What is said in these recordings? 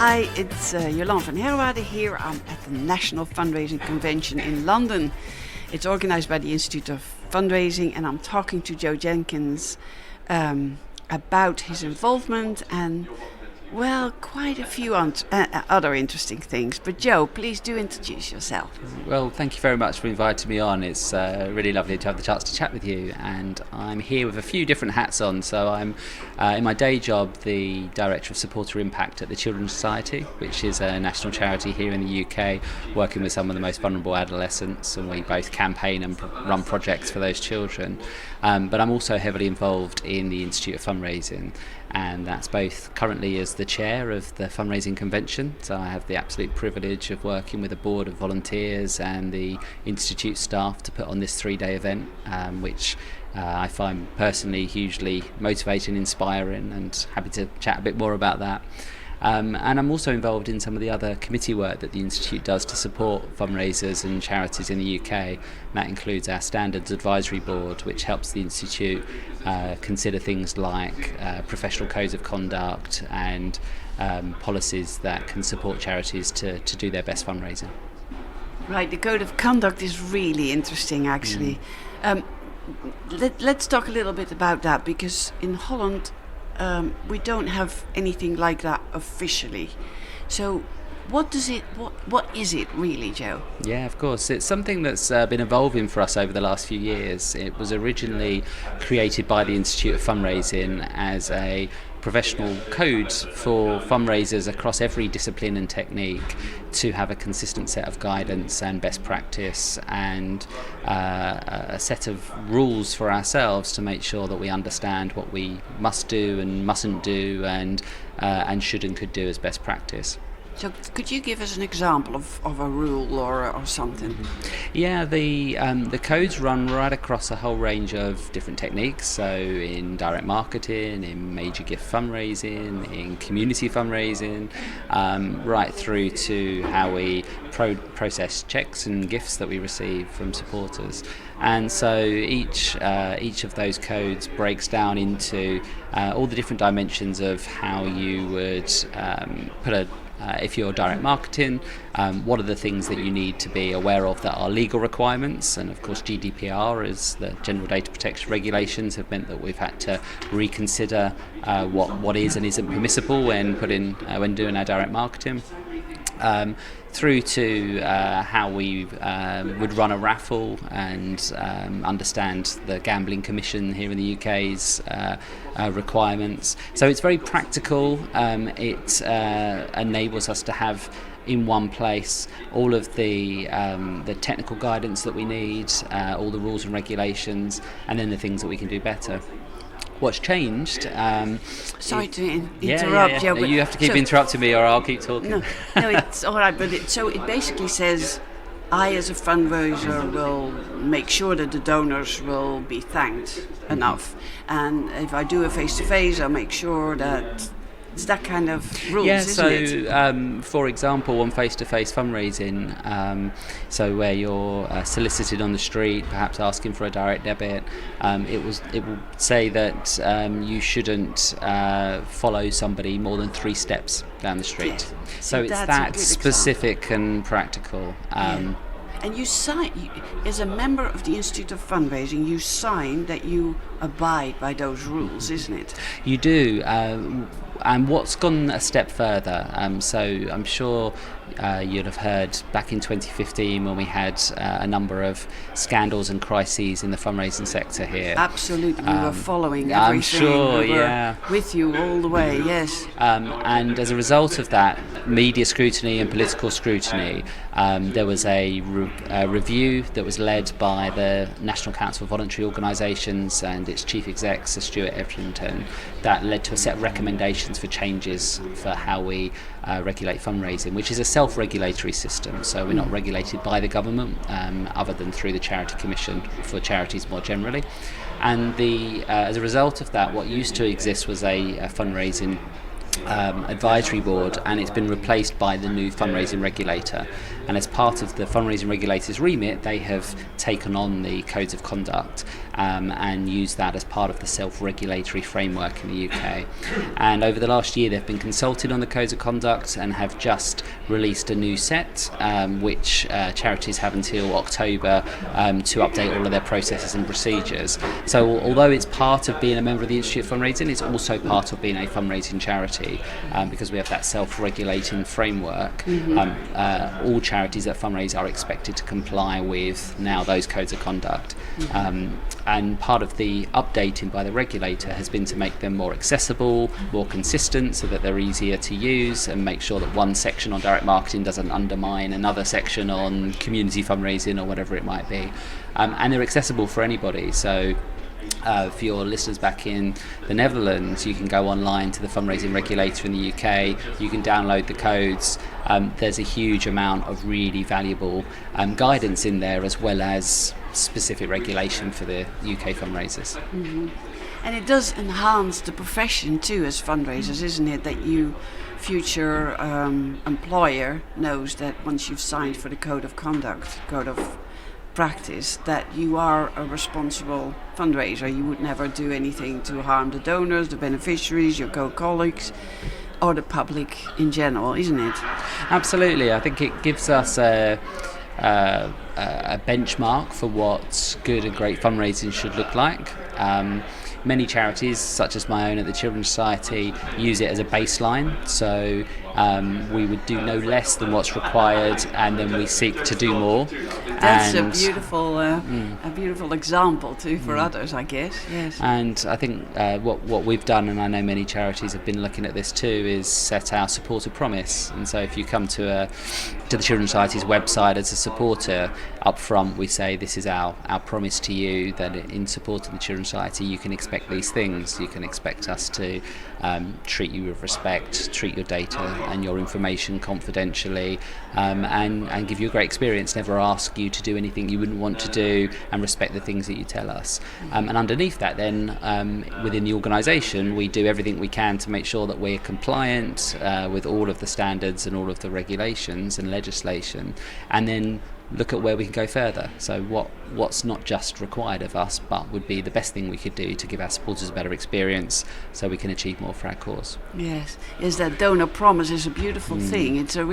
Hi, it's Jolan van Herwaarde here. I'm at the National Fundraising Convention in London. It's organized by the Institute of Fundraising, and I'm talking to Joe Jenkins about his involvement and, well, quite a few other interesting things. But Joe, please do introduce yourself. Well, thank you very much for inviting me on. It's really lovely to have the chance to chat with you. And I'm here with a few different hats on. So I'm, in my day job, the Director of Supporter Impact at the Children's Society, which is a national charity here in the UK, working with some of the most vulnerable adolescents. And we both campaign and run projects for those children. But I'm also heavily involved in the Institute of Fundraising. And that's both currently as the chair of the Fundraising Convention. So I have the absolute privilege of working with a board of volunteers and the Institute staff to put on this 3-day event, which I find personally hugely motivating, inspiring, and happy to chat a bit more about that. And I'm also involved in some of the other committee work that the Institute does to support fundraisers and charities in the UK. And that includes our Standards Advisory Board, which helps the Institute consider things like professional codes of conduct and policies that can support charities to do their best fundraising. Right, the code of conduct is really interesting, actually. Let's talk a little bit about that, because in Holland we don't have anything like that officially. So what is it really, Joe? Yeah, of course. It's something that's been evolving for us over the last few years. It was originally created by the Institute of Fundraising as a professional code for fundraisers across every discipline and technique to have a consistent set of guidance and best practice and a set of rules for ourselves to make sure that we understand what we must do and mustn't do and should and could do as best practice. So could you give us an example of a rule or something? Yeah, the codes run right across a whole range of different techniques. So in direct marketing, in major gift fundraising, in community fundraising, right through to how we process checks and gifts that we receive from supporters. And so each of those codes breaks down into all the different dimensions of how you would if you're direct marketing, what are the things that you need to be aware of that are legal requirements? And of course GDPR, as the General Data Protection Regulations, have meant that we've had to reconsider what is and isn't permissible when doing our direct marketing. Through to how we would run a raffle and understand the Gambling Commission here in the UK's requirements. So it's very practical. It enables us to have in one place all of the technical guidance that we need, all the rules and regulations, and then the things that we can do better. What's changed? Sorry to interrupt, Joe. You have to keep interrupting me, or I'll keep talking. No, it's all right. But it basically says, I as a fundraiser will make sure that the donors will be thanked enough, and if I do a face-to-face, I'll make sure that. It's that kind of rules, isn't it? For example, on face-to-face fundraising, so where you're solicited on the street, perhaps asking for a direct debit, it will say that you shouldn't follow somebody more than 3 steps down the street. Yeah. So it's that specific and practical. And you sign, as a member of the Institute of Fundraising, you sign that you abide by those rules, isn't it? You do. And what's gone a step further, so I'm sure you'd have heard back in 2015 when we had a number of scandals and crises in the fundraising sector here. Absolutely, we were following everything. I'm sure, we were with you all the way, yes. And as a result of that media scrutiny and political scrutiny, there was a review that was led by the National Council of Voluntary Organisations and its chief exec, Sir Stuart Edrington, that led to a set of recommendations for changes for how we regulate fundraising, which is a self-regulatory system. So we're not regulated by the government, other than through the Charity Commission for charities more generally. And as a result of that, what used to exist was a fundraising advisory board, and it's been replaced by the new fundraising regulator. And as part of the fundraising regulator's remit, they have taken on the codes of conduct and used that as part of the self-regulatory framework in the UK. And over the last year, they've been consulted on the codes of conduct and have just released a new set, which charities have until October to update all of their processes and procedures. So although it's part of being a member of the Institute of Fundraising, it's also part of being a fundraising charity, because we have that self-regulating framework. All charities that fundraise are expected to comply with now those codes of conduct. And part of the updating by the regulator has been to make them more accessible, more consistent, so that they're easier to use, and make sure that one section on direct marketing doesn't undermine another section on community fundraising or whatever it might be. And they're accessible for anybody. So for your listeners back in the Netherlands, you can go online to the fundraising regulator in the UK, you can download the codes. There's a huge amount of really valuable guidance in there, as well as specific regulation for the UK fundraisers. And it does enhance the profession too as fundraisers, isn't it? That you, future employer, knows that once you've signed for the code of conduct, code of practice, that you are a responsible fundraiser. You would never do anything to harm the donors, the beneficiaries, your co-colleagues, or the public in general, isn't it? Absolutely. I think it gives us a benchmark for what good and great fundraising should look like. Many charities, such as my own at the Children's Society, use it as a baseline. So we would do no less than what's required, and then we seek to do more. That's a beautiful example too for others, I guess. Yes. And I think what we've done, and I know many charities have been looking at this too, is set our supporter promise. And so if you come to the Children's Society's website as a supporter, up front we say this is our promise to you, that in support of the Children's Society you can expect these things. You can expect us to treat you with respect, treat your data and your information confidentially, and give you a great experience, never ask you to do anything you wouldn't want to do, and respect the things that you tell us. And underneath that then, within the organisation, we do everything we can to make sure that we're compliant with all of the standards and all of the regulations and legislation, and then look at where we can go further. So what's not just required of us, but would be the best thing we could do to give our supporters a better experience, so we can achieve more for our cause. Yes, that donor promise is a beautiful thing. It's a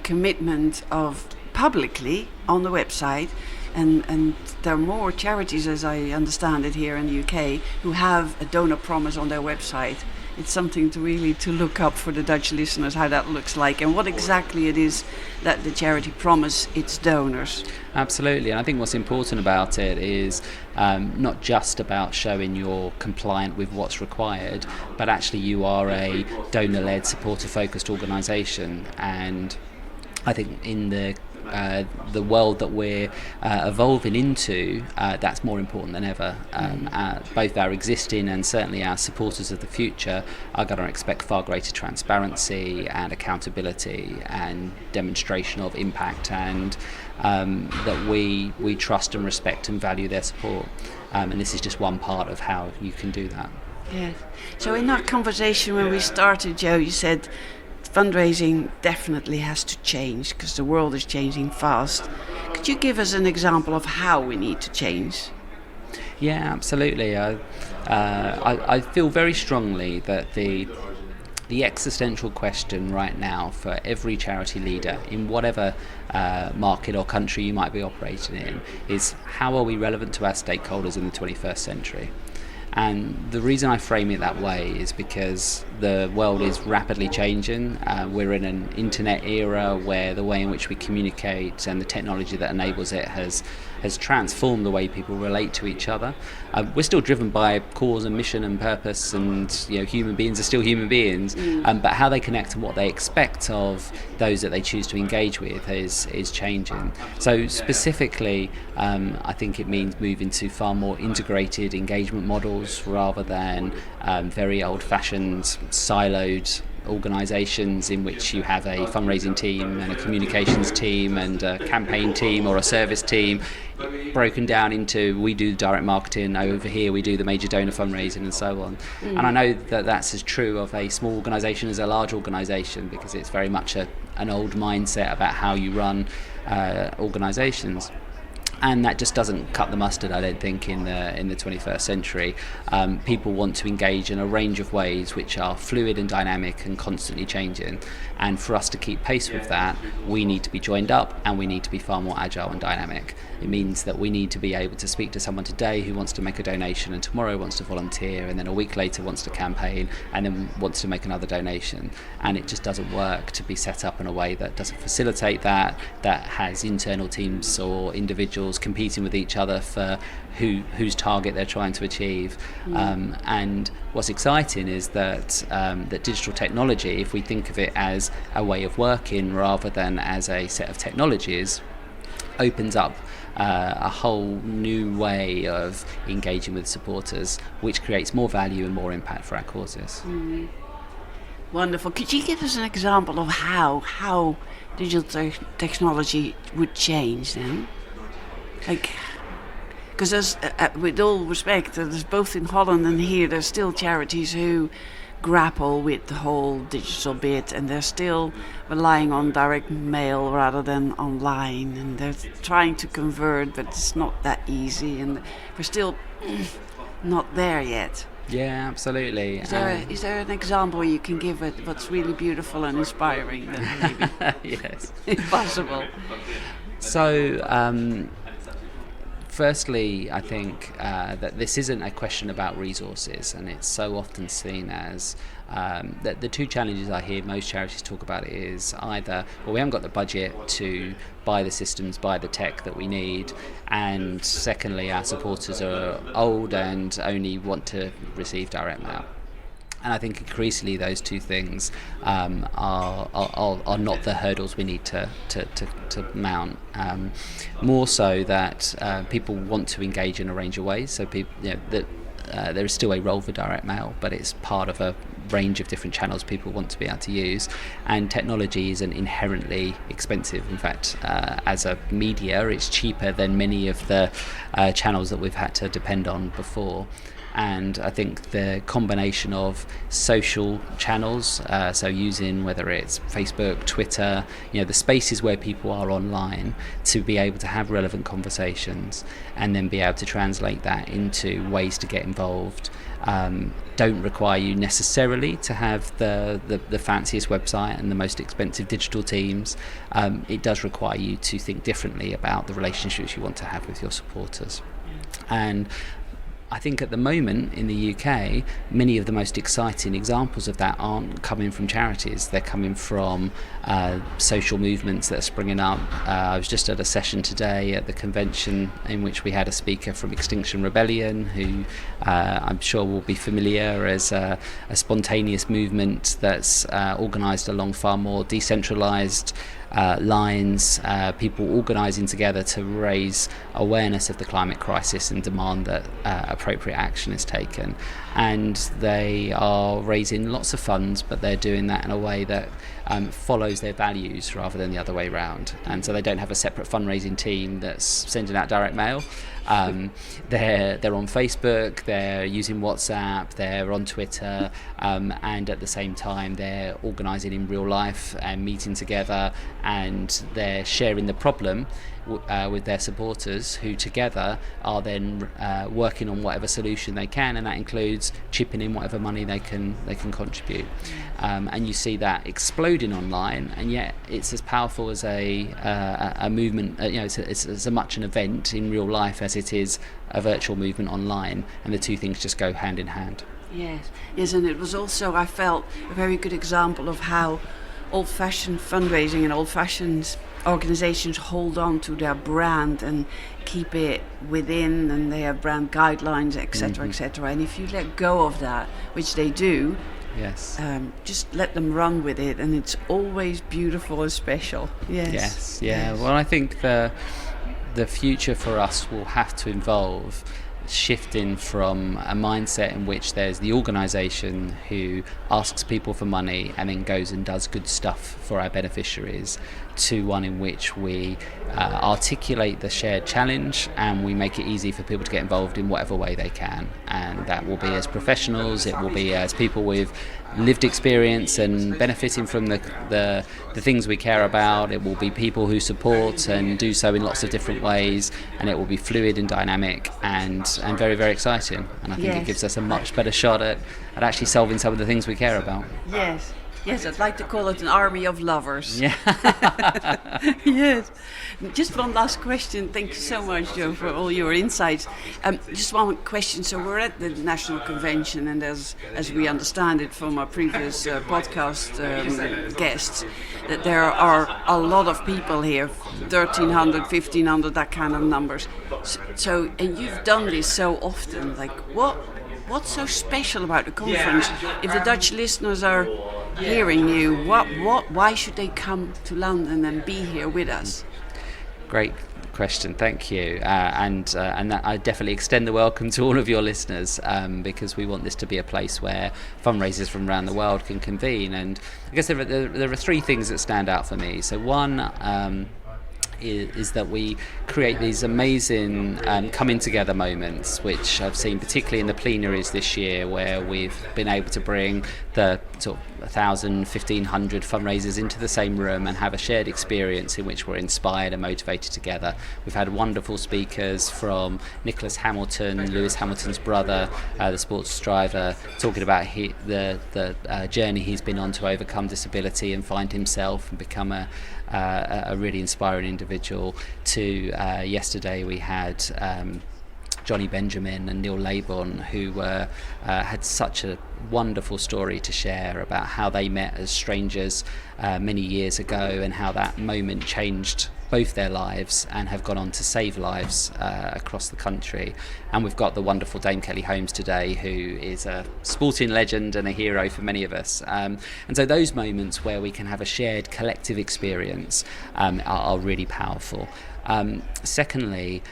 commitment of publicly on the website, and there are more charities, as I understand it, here in the UK who have a donor promise on their website. It's something to look up for the Dutch listeners, how that looks like and what exactly it is that the charity promise its donors. Absolutely, and I think what's important about it is not just about showing you're compliant with what's required, but actually you are a donor-led, supporter-focused organisation. And I think in the world that we're evolving into, that's more important than ever. Both our existing and certainly our supporters of the future are going to expect far greater transparency and accountability and demonstration of impact, and that we trust and respect and value their support. And this is just one part of how you can do that. Yes. So in that conversation when we started, Joe, you said fundraising definitely has to change because the world is changing fast. Could you give us an example of how we need to change? Yeah, absolutely. I feel very strongly that the existential question right now for every charity leader in whatever market or country you might be operating in is, how are we relevant to our stakeholders in the 21st century? And the reason I frame it that way is because the world is rapidly changing. We're in an internet era where the way in which we communicate and the technology that enables it has transformed the way people relate to each other. We're still driven by cause and mission and purpose, and human beings are still human beings, but how they connect and what they expect of those that they choose to engage with is changing. So specifically, I think it means moving to far more integrated engagement models rather than very old-fashioned, siloed organisations in which you have a fundraising team and a communications team and a campaign team or a service team, broken down into we do direct marketing, over here we do the major donor fundraising and so on. And I know that that's as true of a small organisation as a large organisation, because it's very much an old mindset about how you run organisations. And that just doesn't cut the mustard, I don't think, in the 21st century. People want to engage in a range of ways which are fluid and dynamic and constantly changing. And for us to keep pace with that, we need to be joined up and we need to be far more agile and dynamic. It means that we need to be able to speak to someone today who wants to make a donation and tomorrow wants to volunteer and then a week later wants to campaign and then wants to make another donation. And it just doesn't work to be set up in a way that doesn't facilitate that has internal teams or individuals competing with each other for whose target they're trying to achieve. And what's exciting is that digital technology, if we think of it as a way of working rather than as a set of technologies, opens up a whole new way of engaging with supporters, which creates more value and more impact for our causes. Wonderful. Could you give us an example of how digital technology would change then? Because with all respect, there's both in Holland and here, there's still charities who grapple with the whole digital bit, and they're still relying on direct mail rather than online, and they're trying to convert, but it's not that easy, and we're still not there yet. Yeah, absolutely. Is there an example you can give it what's really beautiful and inspiring then, maybe? Yes. If possible. So, firstly, I think that this isn't a question about resources, and it's so often seen as that the two challenges I hear most charities talk about is either, well, we haven't got the budget to buy the systems, buy the tech that we need, and secondly, our supporters are old and only want to receive direct mail. And I think increasingly those two things are not the hurdles we need to mount. More so that people want to engage in a range of ways. So people, there is still a role for direct mail, but it's part of a range of different channels people want to be able to use. And technology isn't inherently expensive. In fact, as a media, it's cheaper than many of the channels that we've had to depend on before. And I think the combination of social channels, so using whether it's Facebook, Twitter, the spaces where people are online, to be able to have relevant conversations and then be able to translate that into ways to get involved, don't require you necessarily to have the fanciest website and the most expensive digital teams. It does require you to think differently about the relationships you want to have with your supporters. And I think at the moment in the UK, many of the most exciting examples of that aren't coming from charities. They're coming from social movements that are springing up. I was just at a session today at the convention in which we had a speaker from Extinction Rebellion, who I'm sure will be familiar as a spontaneous movement that's organised along far more decentralised lines, people organising together to raise awareness of the climate crisis and demand that appropriate action is taken. And they are raising lots of funds, but they're doing that in a way that follows their values rather than the other way around. And so they don't have a separate fundraising team that's sending out direct mail. They're on Facebook, they're using WhatsApp, they're on Twitter, and at the same time they're organising in real life and meeting together, and they're sharing the problem with their supporters, who together are then working on whatever solution they can, and that includes chipping in whatever money they can contribute. And you see that exploding online, and yet it's as powerful as a movement. It's as much an event in real life as it is a virtual movement online, and the two things just go hand in hand. Yes, and it was also, I felt, a very good example of how old-fashioned fundraising and old-fashioned organizations hold on to their brand and keep it within, and they have brand guidelines, etc., etc. And if you let go of that, which they do, yes, just let them run with it, and it's always beautiful and special. Yes. Well, I think the future for us will have to involve shifting from a mindset in which there's the organisation who asks people for money and then goes and does good stuff for our beneficiaries, to one in which we articulate the shared challenge and we make it easy for people to get involved in whatever way they can. And that will be as professionals, it will be as people with lived experience and benefiting from the things we care about. It will be people who support and do so in lots of different ways, and it will be fluid and dynamic and very, very exciting. And I think it gives us a much better shot at actually solving some of the things we care about. Yes, I'd like to call it an army of lovers. Yeah. Yes. Just one last question. Thank you so much, Joe, for all your insights. Just one question. So we're at the National Convention, and as we understand it from our previous podcast guests, that there are a lot of people here, 1,300, 1,500, that kind of numbers. So, and you've done this so often. Like, what's so special about the conference? If the Dutch listeners are hearing you, why should they come to London and be here with us? Great question, thank you. And that I definitely extend the welcome to all of your listeners, because we want this to be a place where fundraisers from around the world can convene. And I guess there are three things that stand out for me. So one is that we create these amazing coming together moments, which I've seen particularly in the plenaries this year, where we've been able to bring the sort of 1,000, 1,500 fundraisers into the same room and have a shared experience in which we're inspired and motivated together. We've had wonderful speakers from Nicholas Hamilton, Lewis Hamilton's brother, the sports driver, talking about the journey he's been on to overcome disability and find himself and become a really inspiring individual, to yesterday we had Johnny Benjamin and Neil Laborn, who had such a wonderful story to share about how they met as strangers many years ago and how that moment changed both their lives and have gone on to save lives across the country. And we've got the wonderful Dame Kelly Holmes today, who is a sporting legend and a hero for many of us. And so those moments where we can have a shared collective experience are really powerful. Secondly,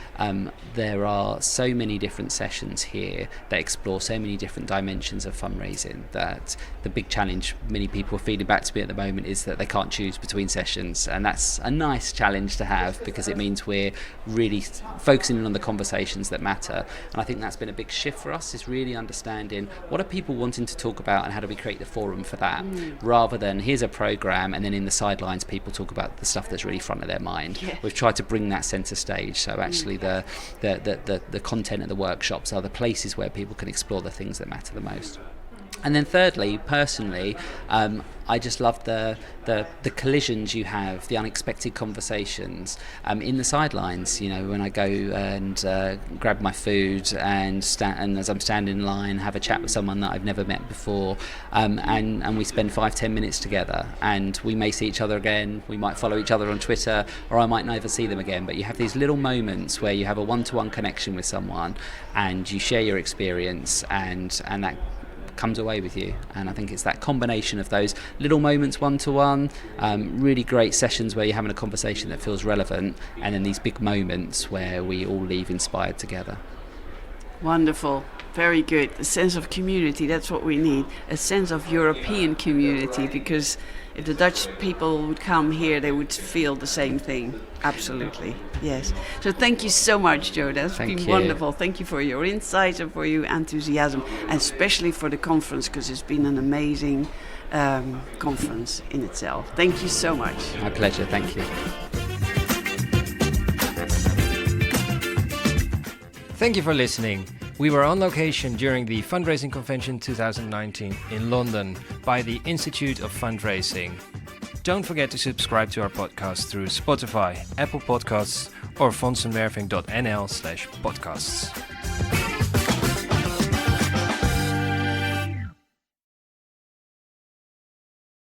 there are so many different sessions here that explore so many different dimensions of fundraising, that the big challenge many people are feeding back to me at the moment is that they can't choose between sessions, and that's a nice challenge to have, because it means we're really focusing in on the conversations that matter. And I think that's been a big shift for us, is really understanding what are people wanting to talk about and how do we create the forum for that, rather than here's a program and then in the sidelines people talk about the stuff that's really front of their mind. We've tried to bring that centre stage, so actually the content of the workshops are the places where people can explore the things that matter the most. And then thirdly, personally, I just love the collisions you have, the unexpected conversations in the sidelines. You know, when I go and grab my food and as I'm standing in line, have a chat with someone that I've never met before, and we spend 5-10 minutes together, and we may see each other again, we might follow each other on Twitter, or I might never see them again, but you have these little moments where you have a one-to-one connection with someone and you share your experience, and that comes away with you. And I think it's that combination of those little moments one-to-one, really great sessions where you're having a conversation that feels relevant, and then these big moments where we all leave inspired together. Wonderful. Very good. A sense of community, that's what we need. A sense of European community, because if the Dutch people would come here, they would feel the same thing. Absolutely. Yes. So thank you so much, Joe. That's been wonderful. Thank you for your insights and for your enthusiasm, and especially for the conference, because it's been an amazing conference in itself. Thank you so much. My pleasure. Thank you. Thank you for listening. We were on location during the Fundraising Convention 2019 in London by the Institute of Fundraising. Don't forget to subscribe to our podcast through Spotify, Apple Podcasts, or fondsenwerving.nl/podcasts.